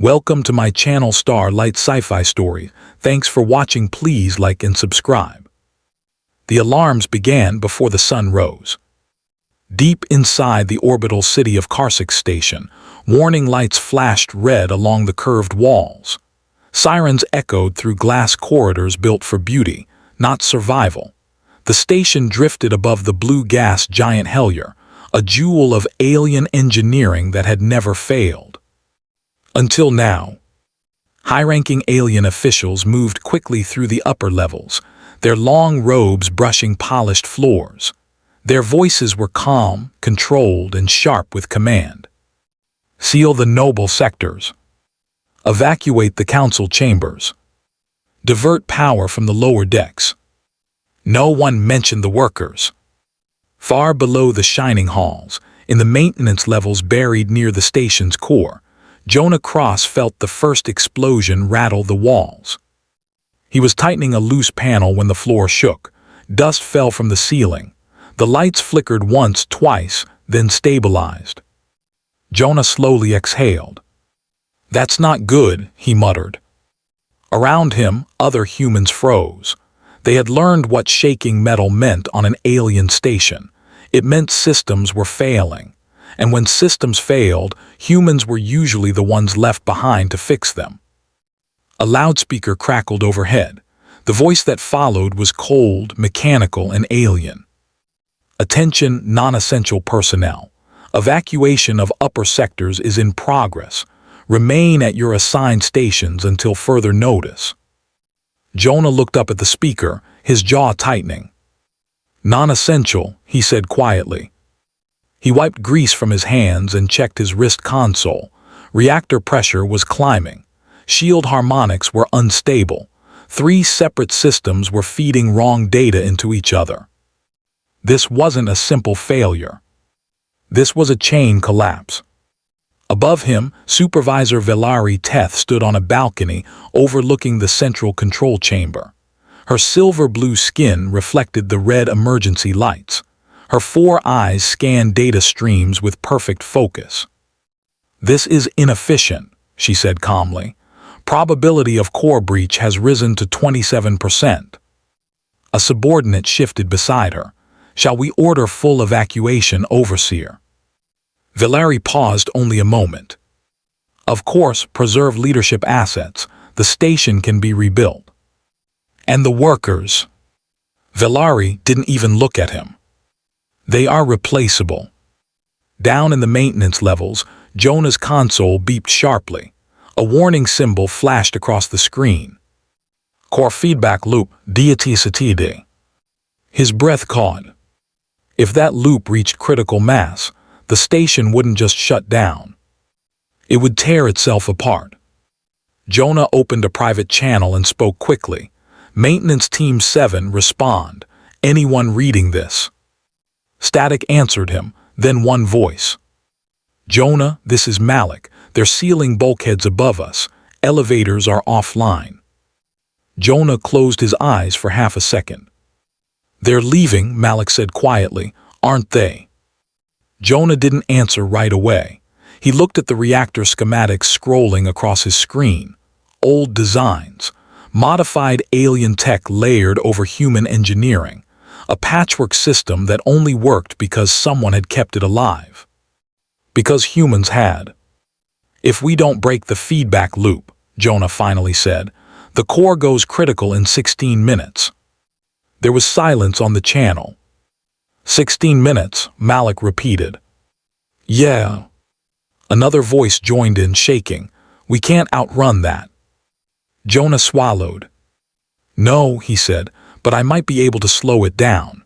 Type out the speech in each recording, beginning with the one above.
Welcome to my channel Starlight Sci-Fi Stories. Thanks for watching. Please like and subscribe. The alarms began before the sun rose. Deep inside the orbital city of Karsik Station, warning lights flashed red along the curved walls. Sirens echoed through glass corridors built for beauty, not survival. The station drifted above the blue gas giant Hellier, a jewel of alien engineering that had never failed. Until now. High-ranking alien officials moved quickly through the upper levels, their long robes brushing polished floors. Their voices were calm, controlled, and sharp with command. Seal the noble sectors. Evacuate the council chambers. Divert power from the lower decks. No one mentioned the workers. Far below the shining halls, in the maintenance levels buried near the station's core, Jonah Cross felt the first explosion rattle the walls. He was tightening a loose panel when the floor shook. Dust fell from the ceiling. The lights flickered once, twice, then stabilized. Jonah slowly exhaled. "That's not good," he muttered. Around him, other humans froze. They had learned what shaking metal meant on an alien station. It meant systems were failing. And when systems failed, humans were usually the ones left behind to fix them. A loudspeaker crackled overhead. The voice that followed was cold, mechanical, and alien. "Attention, non-essential personnel. Evacuation of upper sectors is in progress. Remain at your assigned stations until further notice." Jonah looked up at the speaker, his jaw tightening. "Non-essential," he said quietly. He wiped grease from his hands and checked his wrist console. Reactor pressure was climbing. Shield harmonics were unstable. 3 separate systems were feeding wrong data into each other. This wasn't a simple failure. This was a chain collapse. Above him, Supervisor Velari Teth stood on a balcony overlooking the central control chamber. Her silver-blue skin reflected the red emergency lights. Her 4 eyes scanned data streams with perfect focus. "This is inefficient," she said calmly. "Probability of core breach has risen to 27%. A subordinate shifted beside her. "Shall we order full evacuation, Overseer?" Velari paused only a moment. "Of course, preserve leadership assets. The station can be rebuilt." "And the workers?" Velari didn't even look at him. "They are replaceable." Down in the maintenance levels, Jonah's console beeped sharply. A warning symbol flashed across the screen. "Core feedback loop, DATCTD." His breath caught. If that loop reached critical mass, the station wouldn't just shut down. It would tear itself apart. Jonah opened a private channel and spoke quickly. "Maintenance Team 7, respond. Anyone reading this?" Static answered him, then one voice. "Jonah, this is Malik. They're sealing bulkheads above us. Elevators are offline." Jonah closed his eyes for half a second. "They're leaving," Malik said quietly, "aren't they?" Jonah didn't answer right away. He looked at the reactor schematics scrolling across his screen. Old designs. Modified alien tech layered over human engineering. A patchwork system that only worked because someone had kept it alive. Because humans had. "If we don't break the feedback loop," Jonah finally said, "the core goes critical in 16 minutes. There was silence on the channel. 16 minutes, Malik repeated. "Yeah." Another voice joined in, shaking. "We can't outrun that." Jonah swallowed. "No," he said, "but I might be able to slow it down."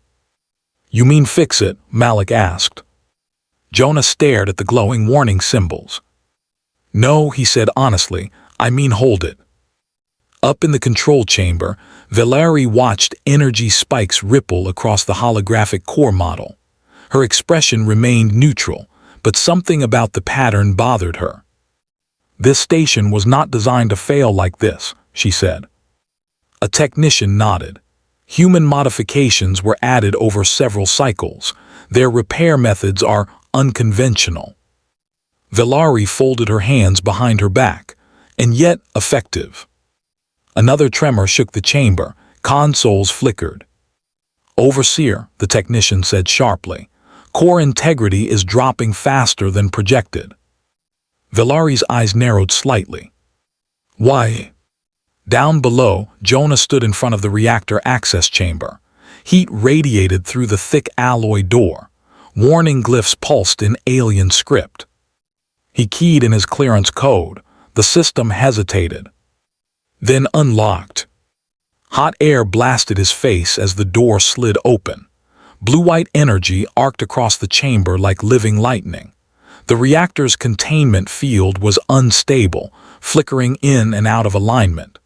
"You mean fix it?" Malik asked. Jonah stared at the glowing warning symbols. "No," he said honestly, "I mean hold it." Up in the control chamber, Velari watched energy spikes ripple across the holographic core model. Her expression remained neutral, but something about the pattern bothered her. "This station was not designed to fail like this," she said. A technician nodded. Human modifications were added over several cycles. Their repair methods are unconventional. Velari folded her hands behind her back. and yet effective. Another tremor shook the chamber. Consoles flickered. "Overseer," the technician said sharply, "core integrity is dropping faster than projected." Villari's eyes narrowed slightly. "Why?" Down below, Jonah stood in front of the reactor access chamber. Heat radiated through the thick alloy door. Warning glyphs pulsed in alien script. He keyed in his clearance code. The system hesitated, then unlocked. Hot air blasted his face as the door slid open. Blue-white energy arced across the chamber like living lightning. The reactor's containment field was unstable, flickering in and out of alignment.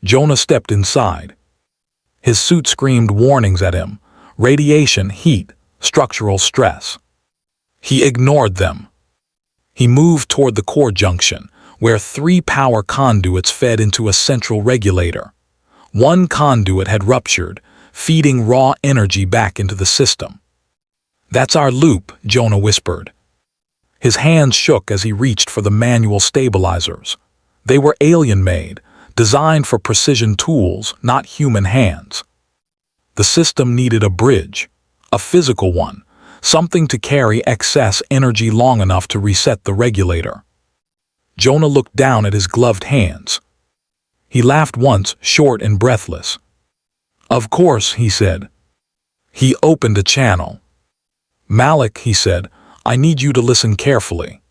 Jonah stepped inside. His suit screamed warnings at him: radiation, heat, structural stress. He ignored them. He moved toward the core junction, where 3 power conduits fed into a central regulator. One conduit had ruptured, feeding raw energy back into the system. "That's our loop," Jonah whispered. His hands shook as he reached for the manual stabilizers. They were alien-made, designed for precision tools, not human hands. The system needed a bridge, a physical one, something to carry excess energy long enough to reset the regulator. Jonah looked down at his gloved hands. He laughed once, short and breathless. "Of course," he said. He opened a channel. "Malik," he said, "I need you to listen carefully."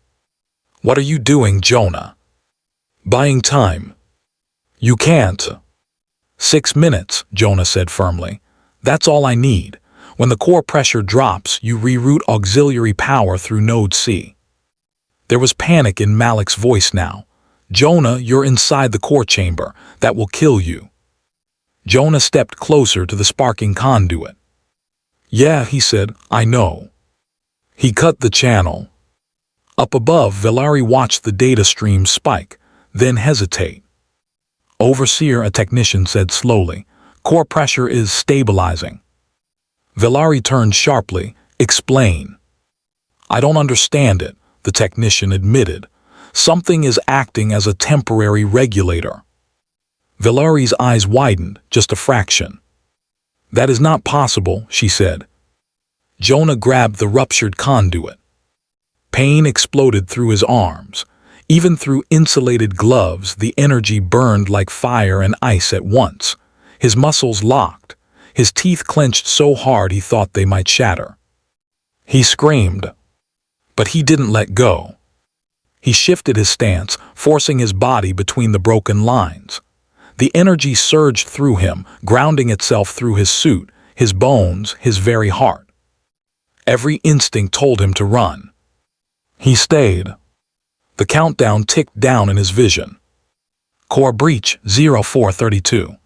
"What are you doing, Jonah?" "Buying time." "You can't." 6 minutes, Jonah said firmly. "That's all I need. When the core pressure drops, you reroute auxiliary power through Node C." There was panic in Malik's voice now. "Jonah, you're inside the core chamber. That will kill you." Jonah stepped closer to the sparking conduit. "Yeah," he said, "I know." He cut the channel. Up above, Villari watched the data stream spike, then hesitate. "Overseer," a technician said slowly, "core pressure is stabilizing." Villari turned sharply. "Explain." "I don't understand it," the technician admitted. "Something is acting as a temporary regulator." Villari's eyes widened just a fraction. "That is not possible," she said. Jonah grabbed the ruptured conduit. Pain exploded through his arms. Even through insulated gloves, the energy burned like fire and ice at once. His muscles locked. His teeth clenched so hard he thought they might shatter. He screamed, but he didn't let go. He shifted his stance, forcing his body between the broken lines. The energy surged through him, grounding itself through his suit, his bones, his very heart. Every instinct told him to run. He stayed. The countdown ticked down in his vision. Core breach 0432.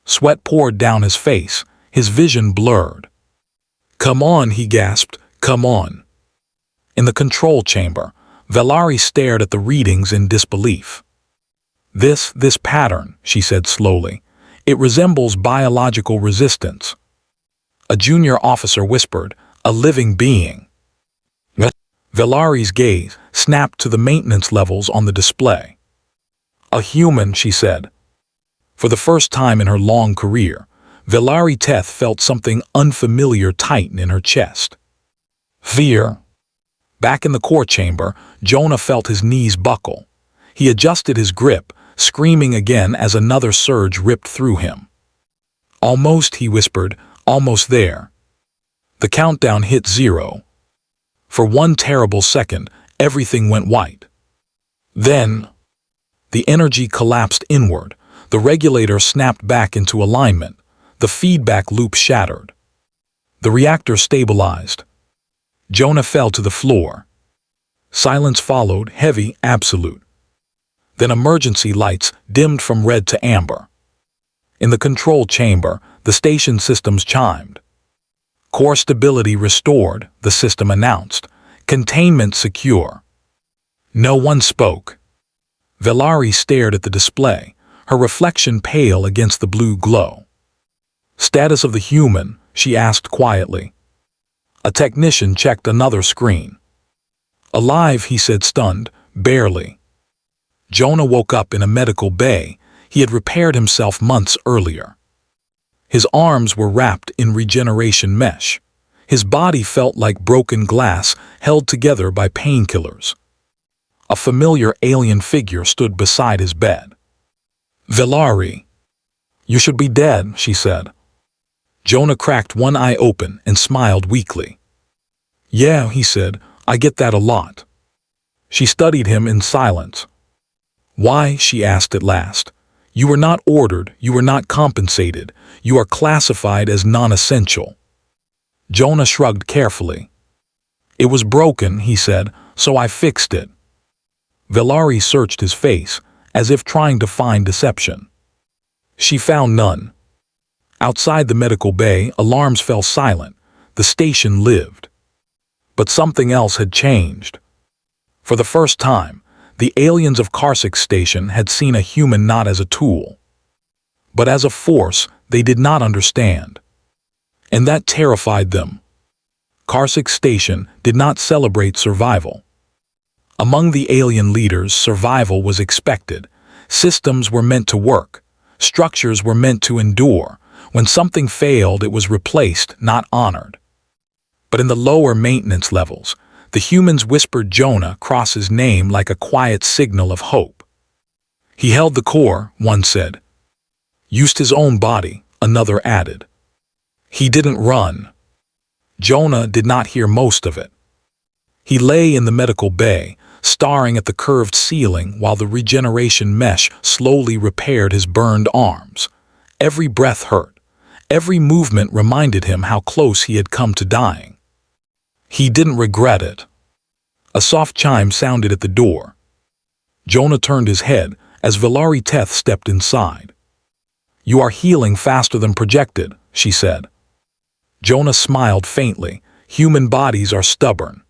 Sweat poured down his face, his vision blurred. "Come on," he gasped, "come on." In the control chamber, Villari stared at the readings in disbelief. This pattern," she said slowly. "It resembles biological resistance." A junior officer whispered, "A living being." Villari's gaze snapped to the maintenance levels on the display. "A human," she said. For the first time in her long career, Villari Teth felt something unfamiliar tighten in her chest. Fear. Back in the core chamber, Jonah felt his knees buckle. He adjusted his grip, screaming again as another surge ripped through him. "Almost," he whispered, "almost there." The countdown hit 0. For one terrible second, everything went white. Then, the energy collapsed inward. The regulator snapped back into alignment. The feedback loop shattered. The reactor stabilized. Jonah fell to the floor. Silence followed, heavy, absolute. Then emergency lights dimmed from red to amber. In the control chamber, the station systems chimed. "Core stability restored," the system announced. "Containment secure." No one spoke. Villari stared at the display, her reflection pale against the blue glow. "Status of the human?" she asked quietly. A technician checked another screen. "Alive," he said, stunned, "barely." Jonah woke up in a medical bay. He had repaired himself months earlier. His arms were wrapped in regeneration mesh. His body felt like broken glass held together by painkillers. A familiar alien figure stood beside his bed. "Velari, you should be dead," she said. Jonah cracked one eye open and smiled weakly. "Yeah," he said, "I get that a lot." She studied him in silence. "Why?" she asked at last. "You were not ordered, you were not compensated, you are classified as non-essential." Jonah shrugged carefully. "It was broken," he said, "so I fixed it." Velari searched his face, as if trying to find deception. She found none. Outside the medical bay, alarms fell silent. The station lived. But something else had changed. For the first time, the aliens of Karsik Station had seen a human not as a tool, but as a force they did not understand. And that terrified them. Karsik Station did not celebrate survival. Among the alien leaders, survival was expected. Systems were meant to work. Structures were meant to endure. When something failed, it was replaced, not honored. But in the lower maintenance levels, the humans whispered Jonah Cross's name like a quiet signal of hope. "He held the core," one said. "Used his own body," another added. "He didn't run." Jonah did not hear most of it. He lay in the medical bay, staring at the curved ceiling while the regeneration mesh slowly repaired his burned arms. Every breath hurt. Every movement reminded him how close he had come to dying. He didn't regret it. A soft chime sounded at the door. Jonah turned his head as Velari Teth stepped inside. "You are healing faster than projected," she said. Jonah smiled faintly. "Human bodies are stubborn."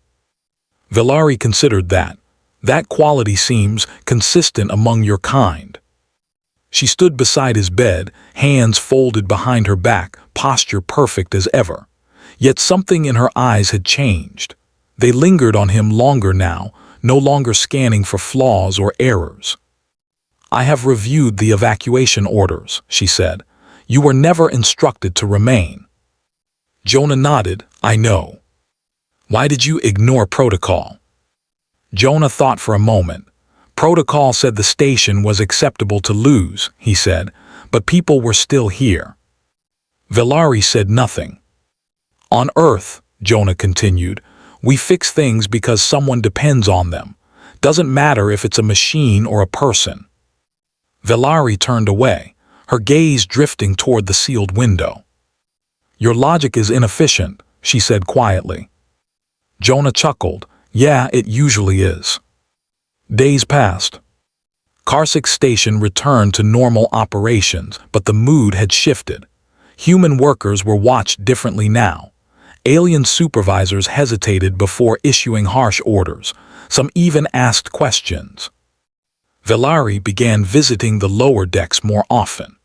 Velari considered that. "That quality seems consistent among your kind." She stood beside his bed, hands folded behind her back, posture perfect as ever. Yet something in her eyes had changed. They lingered on him longer now, no longer scanning for flaws or errors. "I have reviewed the evacuation orders," she said. "You were never instructed to remain." Jonah nodded. "I know." "Why did you ignore protocol?" Jonah thought for a moment. "Protocol said the station was acceptable to lose," he said, "but people were still here." Velari said nothing. "On Earth," Jonah continued, "we fix things because someone depends on them. Doesn't matter if it's a machine or a person." Velari turned away, her gaze drifting toward the sealed window. "Your logic is inefficient," she said quietly. Jonah chuckled. "Yeah, it usually is." Days passed. Karsik Station returned to normal operations, but the mood had shifted. Human workers were watched differently now. Alien supervisors hesitated before issuing harsh orders. Some even asked questions. Velari began visiting the lower decks more often.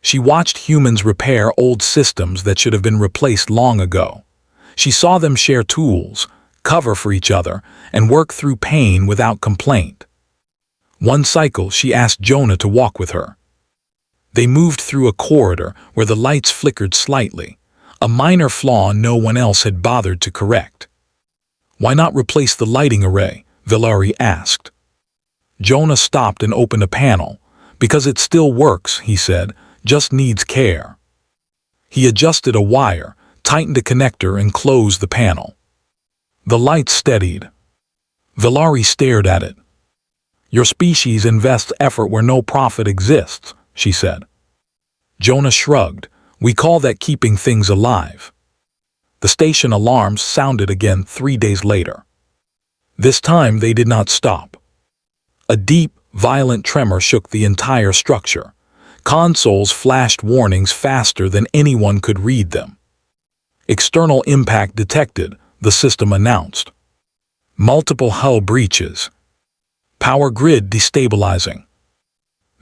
She watched humans repair old systems that should have been replaced long ago. She saw them share tools, cover for each other, and work through pain without complaint. One cycle, she asked Jonah to walk with her. They moved through a corridor where the lights flickered slightly, a minor flaw no one else had bothered to correct. "Why not replace the lighting array?" Velari asked. Jonah stopped and opened a panel. "Because it still works," he said, "just needs care." He adjusted a wire, tightened a connector, and closed the panel. The light steadied. Velari stared at it. "Your species invests effort where no profit exists," she said. Jonah shrugged. "We call that keeping things alive." The station alarms sounded again 3 days later. This time they did not stop. A deep, violent tremor shook the entire structure. Consoles flashed warnings faster than anyone could read them. "External impact detected," the system announced. "Multiple hull breaches. Power grid destabilizing."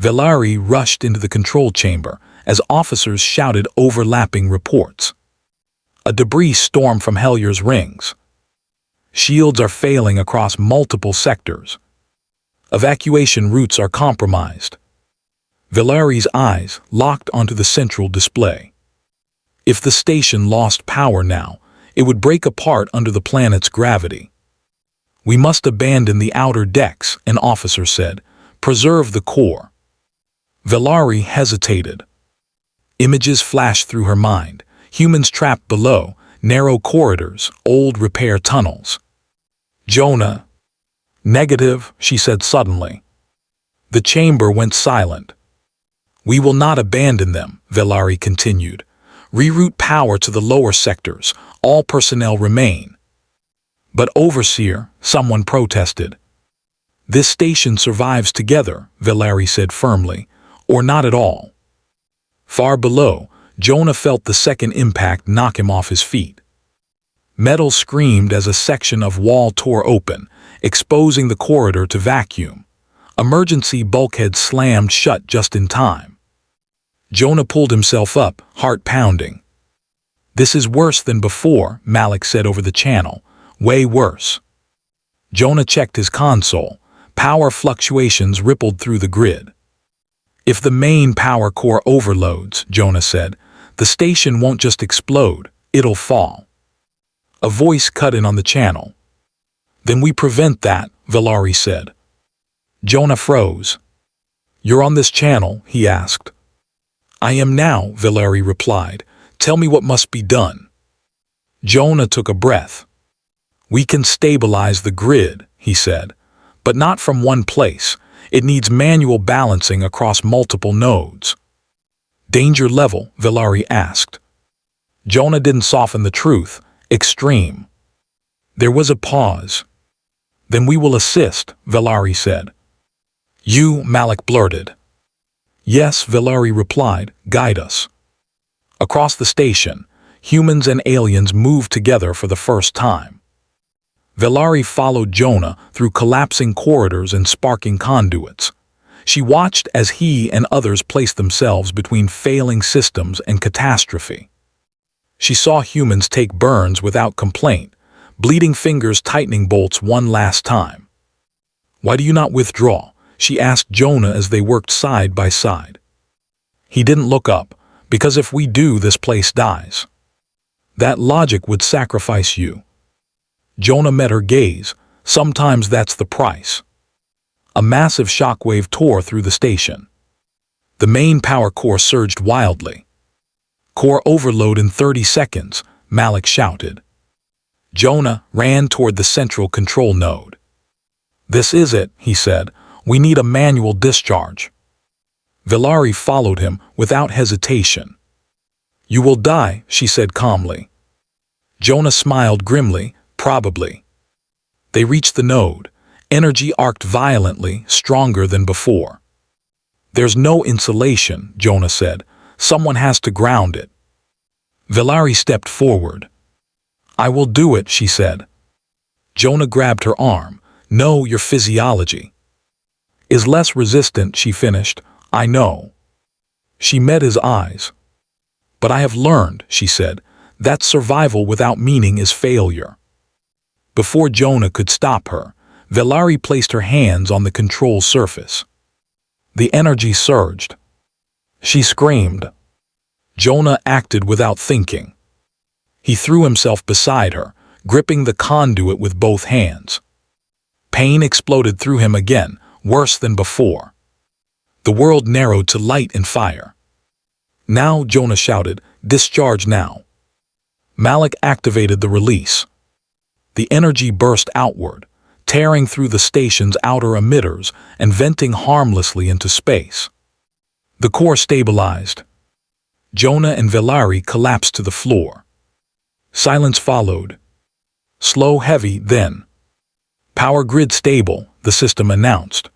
Velari rushed into the control chamber as officers shouted overlapping reports. "A debris storm from Hellier's rings. Shields are failing across multiple sectors." Evacuation routes are compromised. Valeri's eyes locked onto the central display. If the station lost power now, it would break apart under the planet's gravity. We must abandon the outer decks, an officer said. Preserve the core. Valari hesitated. Images flashed through her mind. Humans trapped below, narrow corridors, old repair tunnels. Jonah. Negative, she said suddenly. The chamber went silent. We will not abandon them, Valari continued. Reroute power to the lower sectors. All personnel remain. But Overseer, someone protested. This station survives together, Valari said firmly, or not at all. Far below, Jonah felt the second impact knock him off his feet. Metal screamed as a section of wall tore open, exposing the corridor to vacuum. Emergency bulkheads slammed shut just in time. Jonah pulled himself up, heart pounding. This is worse than before, Malik said over the channel. Way worse. Jonah checked his console. Power fluctuations rippled through the grid. If the main power core overloads, Jonah said, the station won't just explode, it'll fall. A voice cut in on the channel. Then we prevent that, Valari said. Jonah froze. You're on this channel, he asked. I am now, Valari replied. Tell me what must be done. Jonah took a breath. We can stabilize the grid, he said, but not from one place. It needs manual balancing across multiple nodes. Danger level, Valari asked. Jonah didn't soften the truth. Extreme. There was a pause. Then we will assist, Valari said. You, Malik blurted. Yes, Valari replied, guide us. Across the station, humans and aliens moved together for the first time. Valari followed Jonah through collapsing corridors and sparking conduits. She watched as he and others placed themselves between failing systems and catastrophe. She saw humans take burns without complaint, bleeding fingers tightening bolts one last time. Why do you not withdraw? She asked Jonah as they worked side by side. He didn't look up, because if we do, this place dies. That logic would sacrifice you. Jonah met her gaze. Sometimes that's the price. A massive shockwave tore through the station. The main power core surged wildly. Core overload in 30 seconds, Malik shouted. Jonah ran toward the central control node. This is it, he said. We need a manual discharge. Valari followed him without hesitation. You will die, she said calmly. Jonah smiled grimly, probably. They reached the node. Energy arced violently, stronger than before. There's no insulation, Jonah said. Someone has to ground it. Valari stepped forward. I will do it, she said. Jonah grabbed her arm. No, your physiology is less resistant, she finished. I know. She met his eyes. But I have learned, she said, that survival without meaning is failure. Before Jonah could stop her, Valari placed her hands on the control surface. The energy surged. She screamed. Jonah acted without thinking. He threw himself beside her, gripping the conduit with both hands. Pain exploded through him again, worse than before. The world narrowed to light and fire. Now, Jonah shouted, discharge now. Malik activated the release. The energy burst outward, tearing through the station's outer emitters and venting harmlessly into space. The core stabilized. Jonah and Valari collapsed to the floor. Silence followed. Slow, heavy, then. Power grid stable, the system announced.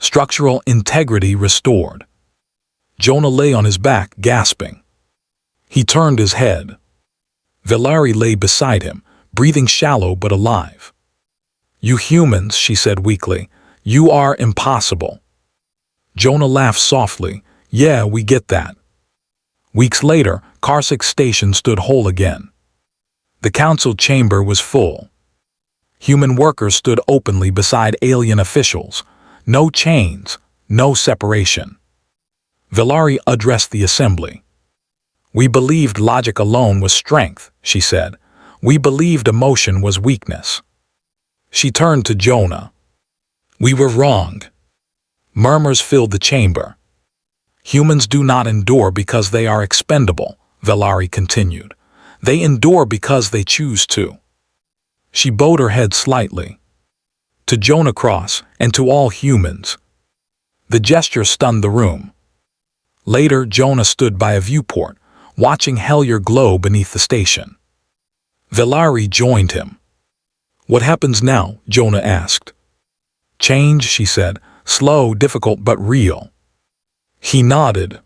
Structural integrity restored. Jonah lay on his back, gasping. He turned his head. Valari lay beside him, breathing shallow but alive. You humans, she said weakly, you are impossible. Jonah laughed softly. Yeah, we get that. Weeks later, Karsik's station stood whole again. The council chamber was full. Human workers stood openly beside alien officials. No chains, no separation. Villari addressed the assembly. We believed logic alone was strength, she said. We believed emotion was weakness. She turned to Jonah. We were wrong. Murmurs filled the chamber. Humans do not endure because they are expendable, Villari continued. They endure because they choose to. She bowed her head slightly. To Jonah Cross and to all humans. The gesture stunned the room. Later, Jonah stood by a viewport, watching Hellier glow beneath the station. Villari joined him. What happens now? Jonah asked. Change, she said, slow, difficult, but real. He nodded.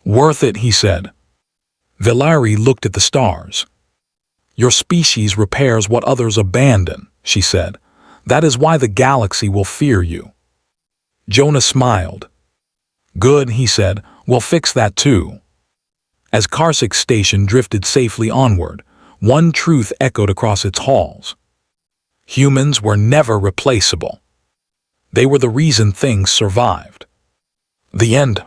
Worth it, he said. Villari looked at the stars. Your species repairs what others abandon, she said. That is why the galaxy will fear you. Jonah smiled. Good, he said, we'll fix that too. As Karsik's station drifted safely onward, one truth echoed across its halls. Humans were never replaceable. They were the reason things survived. The end.